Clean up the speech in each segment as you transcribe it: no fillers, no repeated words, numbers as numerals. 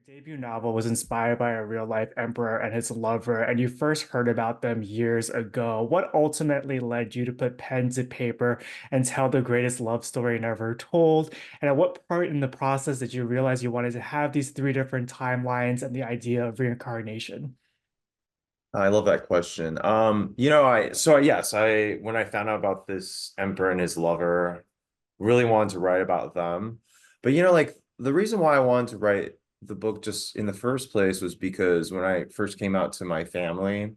Debut novel was inspired by a real-life emperor and his lover, and you first heard about them years ago. What ultimately led you to put pen to paper and tell the greatest love story never told? And at what point in the process did you realize you wanted to have these three different timelines and the idea of reincarnation? I love that question. Yes, when I found out about this emperor and his lover, really wanted to write about them. But like the reason why I wanted to write the book just in the first place was because when I first came out to my family,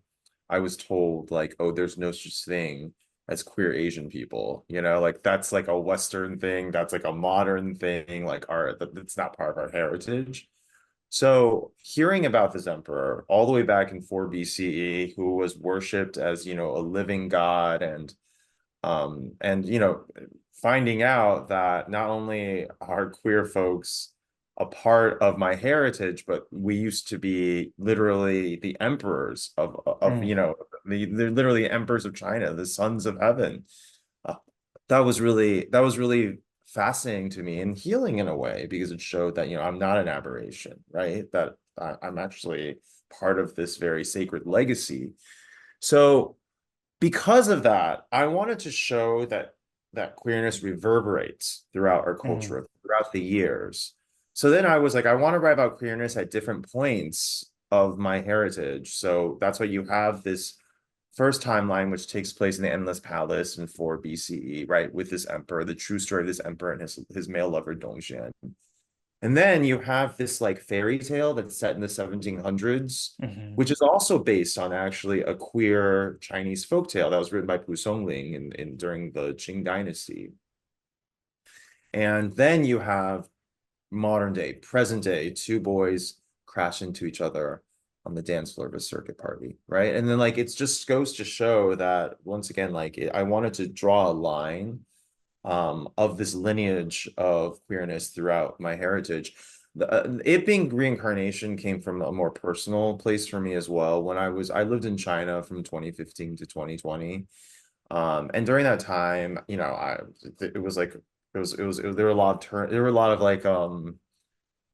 I was told like, oh, there's no such thing as queer Asian people. Like that's like a Western thing, that's like a modern thing, like that's not part of our heritage. So hearing about this emperor all the way back in 4 BCE, who was worshipped as, a living god and finding out that not only are queer folks a part of my heritage, but we used to be literally the emperors they're literally emperors of China, the sons of heaven. Uh, that was really fascinating to me and healing in a way because it showed that I'm not an aberration, right? That I'm actually part of this very sacred legacy. So because of that, I wanted to show that queerness reverberates throughout our Mm. culture, throughout the years. So then I was like, I want to write about queerness at different points of my heritage. So that's why you have this first timeline, which takes place in the Endless Palace in 4 BCE, right? With this emperor, the true story of this emperor and his male lover, Dongxian. And then you have this like fairy tale that's set in the 1700s, Hmm. which is also based on actually a queer Chinese folktale that was written by Pu Songling during the Qing Dynasty. And then you have modern day, present day, two boys crash into each other on the dance floor of a circuit party, right? And then like it just goes to show that once again, I wanted to draw a line of this lineage of queerness throughout my heritage. It being reincarnation came from a more personal place for me as well. I lived in China from 2015 to 2020. And during that time, it was like, there were a lot of there were a lot of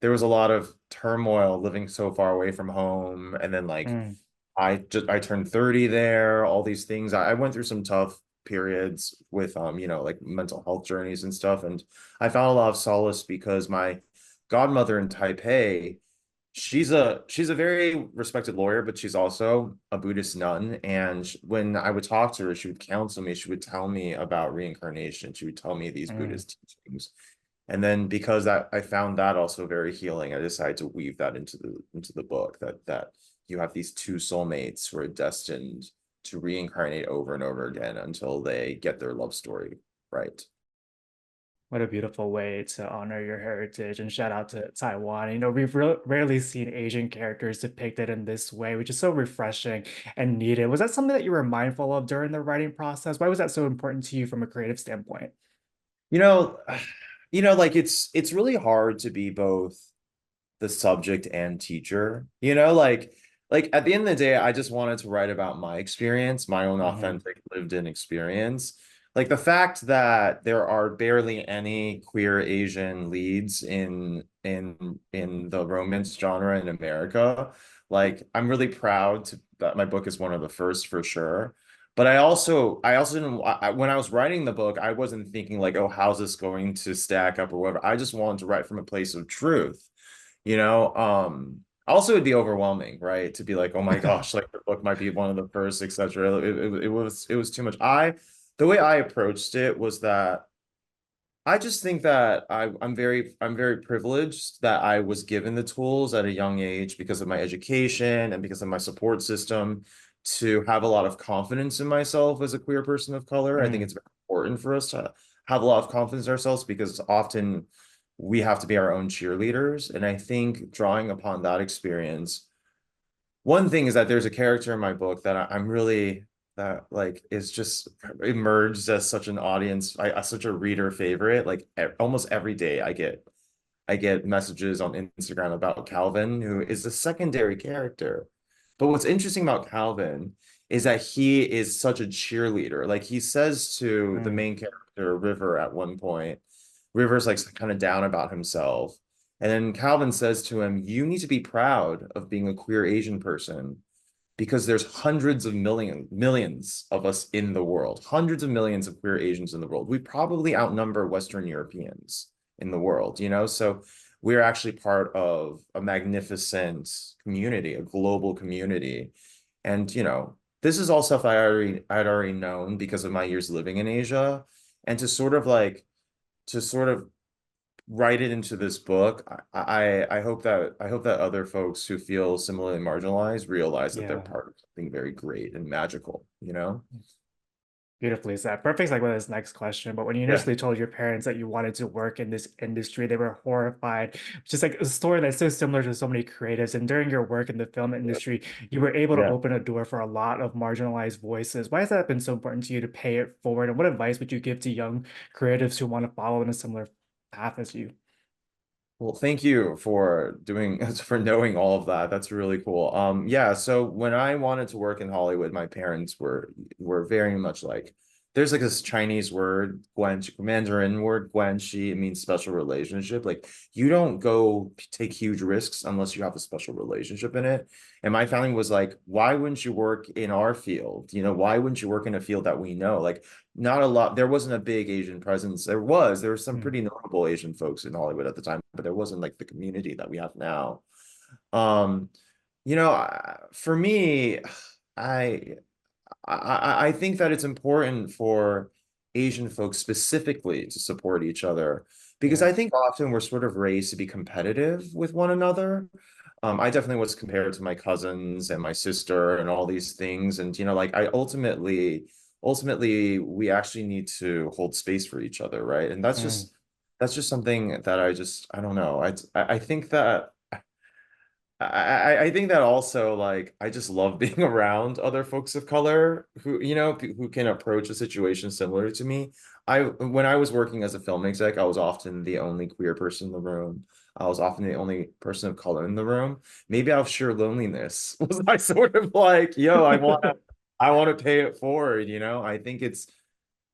there was a lot of turmoil living so far away from home. And then like, Mm. I turned 30 there, all these things. I went through some tough periods with like mental health journeys and stuff. And I found a lot of solace because my godmother in Taipei, she's a very respected lawyer, but she's also a Buddhist nun. And when I would talk to her, she would counsel me, she would tell me about reincarnation, she would tell me these Mm. Buddhist teachings. And then because that I found that also very healing, I decided to weave that into the book that you have these two soulmates who are destined to reincarnate over and over again until they get their love story right. What a beautiful way to honor your heritage and shout out to Taiwan. We've rarely seen Asian characters depicted in this way, which is so refreshing and needed. Was that something that you were mindful of during the writing process? Why was that so important to you from a creative standpoint? You know, like it's really hard to be both the subject and teacher, like at the end of the day, I just wanted to write about my experience, my own Hmm. authentic lived in experience. Like the fact that there are barely any queer Asian leads in the romance genre in America. Like I'm really proud that my book is one of the first for sure. But I also didn't, when I was writing the book, I wasn't thinking like, oh, how's this going to stack up or whatever. I just wanted to write from a place of truth, you know. Also it'd be overwhelming, right? To be like, oh my gosh, like the book might be one of the first, etc. It was too much. The way I approached it was that I just think that I'm very privileged that I was given the tools at a young age because of my education and because of my support system to have a lot of confidence in myself as a queer person of color. I think Mm. it's very important for us to have a lot of confidence in ourselves because often we have to be our own cheerleaders. And I think drawing upon that experience, one thing is that there's a character in my book that I'm really that like is just emerged as such an audience, such a reader favorite. Like almost every day, I get messages on Instagram about Calvin, who is a secondary character. But what's interesting about Calvin is that he is such a cheerleader. Like he says to the Mm. main character, River, at one point, River's like kind of down about himself. And then Calvin says to him, you need to be proud of being a queer Asian person because there's hundreds of millions of us in the world, hundreds of millions of queer Asians in the world. We probably outnumber Western Europeans in the world, you know? So we're actually part of a magnificent community, a global community. And, you know, this is all stuff I'd already known because of my years living in Asia. And to sort of write it into this book, I hope that other folks who feel similarly marginalized realize that they're Yeah. part of something very great and magical, you know? Beautifully said. Perfect segue to this next question. But when you Yeah. initially told your parents that you wanted to work in this industry, they were horrified. Just like a story that's so similar to so many creatives. And during your work in the film industry, you were able to Yeah. open a door for a lot of marginalized voices. Why has that been so important to you to pay it forward? And what advice would you give to young creatives who want to follow in a similar path as you? Well, thank you for doing for knowing all of that. That's really cool. Yeah, so when I wanted to work in Hollywood, my parents were very much like there's like this Chinese word, Mandarin word, guanxi, it means special relationship. Like you don't go take huge risks unless you have a special relationship in it. And my family was like, why wouldn't you work in our field? You know, why wouldn't you work in a field that we know? Like not a lot. There wasn't a big Asian presence. There were some Hmm. pretty notable Asian folks in Hollywood at the time, but there wasn't like the community that we have now. Um, you know, for me, I, I think that it's important for Asian folks specifically to support each other because Yeah. I think often we're sort of raised to be competitive with one another. I definitely was compared to my cousins and my sister and all these things. And, you know, like ultimately, we actually need to hold space for each other, right? And Mm. that's just something that I don't know. I think that I think that also like I just love being around other folks of color who you know who can approach a situation similar to me. I when I was working as a film exec, I was often the only queer person in the room. I was often the only person of color in the room. Maybe out of sheer loneliness was I sort of like, yo, I want to pay it forward, you know? I think it's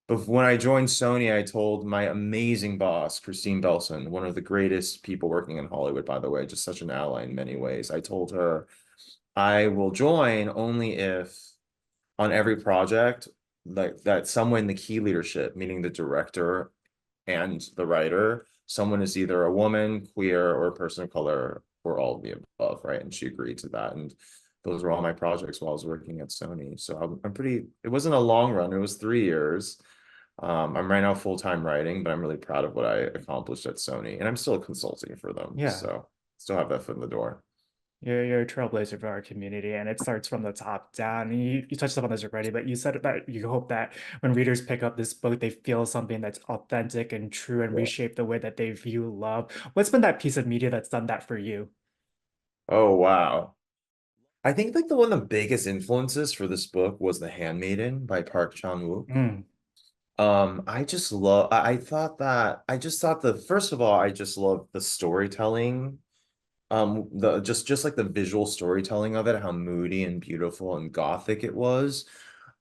but when I joined Sony, I told my amazing boss, Christine Belson, one of the greatest people working in Hollywood, by the way, just such an ally in many ways. I told her I will join only if on every project, like that someone in the key leadership, meaning the director and the writer, someone is either a woman, queer, or a person of color, or all of the above, right? And she agreed to that. And those were all my projects while I was working at Sony. So I'm pretty, it wasn't a long run, it was 3 years. I'm right now full-time writing, but I'm really proud of what I accomplished at Sony, and I'm still consulting for them, Yeah. so still have that foot in the door. You're a trailblazer for our community, and it starts from the top down. And you touched upon this already, but you said that you hope that when readers pick up this book, they feel something that's authentic and true and Yeah. reshape the way that they view love. What's been that piece of media that's done that for you? Oh wow. I think like the one of the biggest influences for this book was The Handmaiden by Park Chan-wook. Mm, I just love I thought that I just thought the first of all, I just love the storytelling. The just like the visual storytelling of it, how moody and beautiful and gothic it was.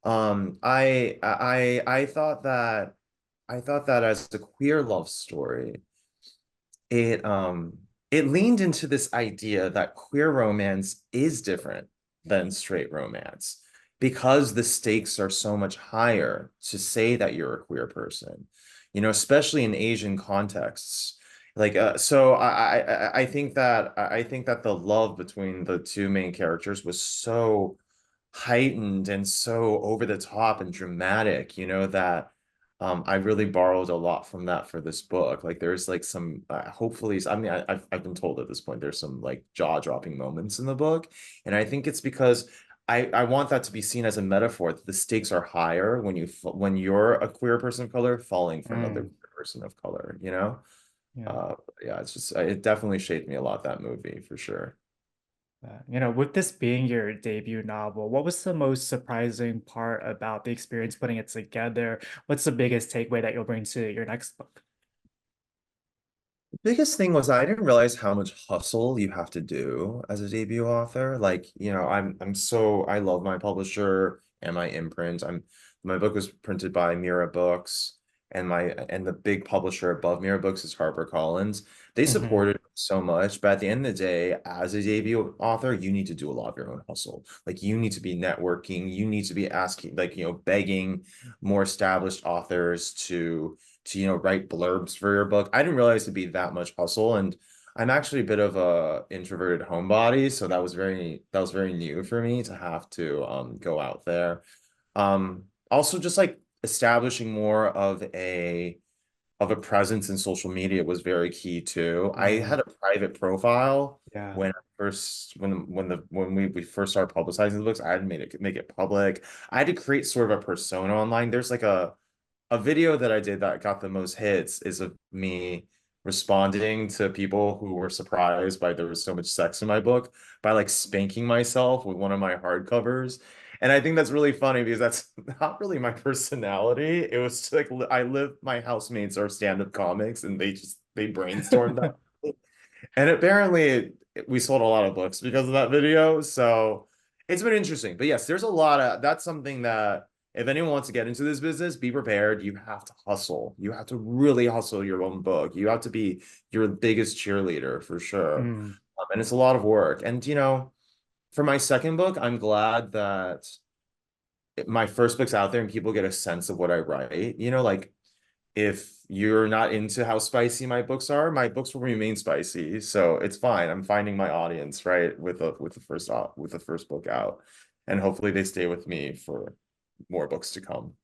I thought that as a queer love story, it it leaned into this idea that queer romance is different than straight romance because the stakes are so much higher to say that you're a queer person, you know, especially in Asian contexts. Like so I think that the love between the two main characters was so heightened and so over the top and dramatic, you know, that I really borrowed a lot from that for this book. Like there's like some hopefully I mean I've been told at this point there's some like jaw-dropping moments in the book, and I think it's because I want that to be seen as a metaphor that the stakes are higher when you're a queer person of color falling for another mm, queer person of color, you know? yeah. Uh yeah, it's just it definitely shaped me a lot, that movie for sure. With this being your debut novel, what was the most surprising part about the experience putting it together? What's the biggest takeaway that you'll bring to your next book? Biggest thing was I didn't realize how much hustle you have to do as a debut author. Like, you know, I love my publisher and my imprint. My book was printed by Mira Books and the big publisher above Mira Books is HarperCollins. They Hmm. supported so much, but at the end of the day, as a debut author, you need to do a lot of your own hustle. Like you need to be networking, you need to be asking, like, begging more established authors to write blurbs for your book. I didn't realize it'd be that much hustle, and I'm actually a bit of a introverted homebody, so that was very new for me to have to go out there. Also just like establishing more of a presence in social media was very key too. I Mm, had a private profile yeah. when I first when we first started publicizing the books. I had to make it public. I had to create sort of a persona online. There's like a video that I did that got the most hits is of me responding to people who were surprised by there was so much sex in my book by like spanking myself with one of my hardcovers. And I think that's really funny because that's not really my personality. It was like I live, my housemates are stand-up comics and they brainstormed that. And apparently we sold a lot of books because of that video. So it's been interesting. But yes, there's a lot of that's something that if anyone wants to get into this business, be prepared. You have to hustle. You have to really hustle your own book. You have to be your biggest cheerleader for sure. Mm, And it's a lot of work. And for my second book, I'm glad that my first book's out there and people get a sense of what I write. Like if you're not into how spicy my books will remain spicy, so it's fine. I'm finding my audience, right, with the first book out, and hopefully they stay with me for more books to come.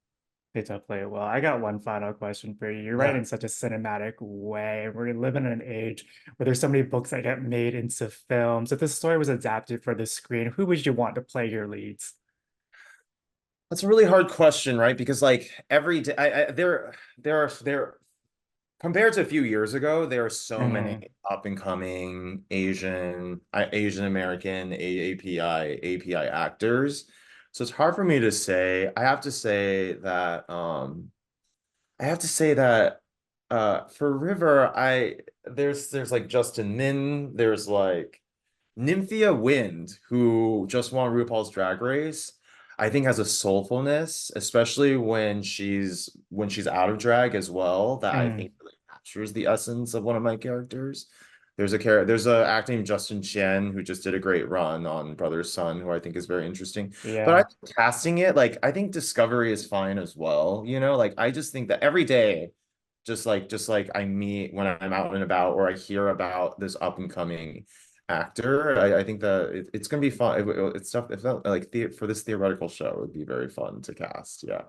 they definitely will. I got one final question for you. You write Yeah, in such a cinematic way. We're living in an age where there's so many books that get made into films. If this story was adapted for the screen, who would you want to play your leads? that's a really hard question, right? Because like every day, there compared to a few years ago, there are so many Hmm. up and coming Asian American API actors. So it's hard for me to say. I have to say that for River, I there's like Justin Min, there's like Nymphia Wind, who just won RuPaul's Drag Race. I think has a soulfulness, especially when she's out of drag as well, that I think Mm, really captures the essence of one of my characters. There's a actor named Justin Chen who just did a great run on Brother's Son, who I think is very interesting. But I yeah. think casting it, like I think Discovery is fine as well. Like I just think that every day, just like I meet when I'm out and about or I hear about this up and coming actor, I think that it's gonna be fun. It's stuff. If not, like for this theoretical show, it would be very fun to cast. Yeah.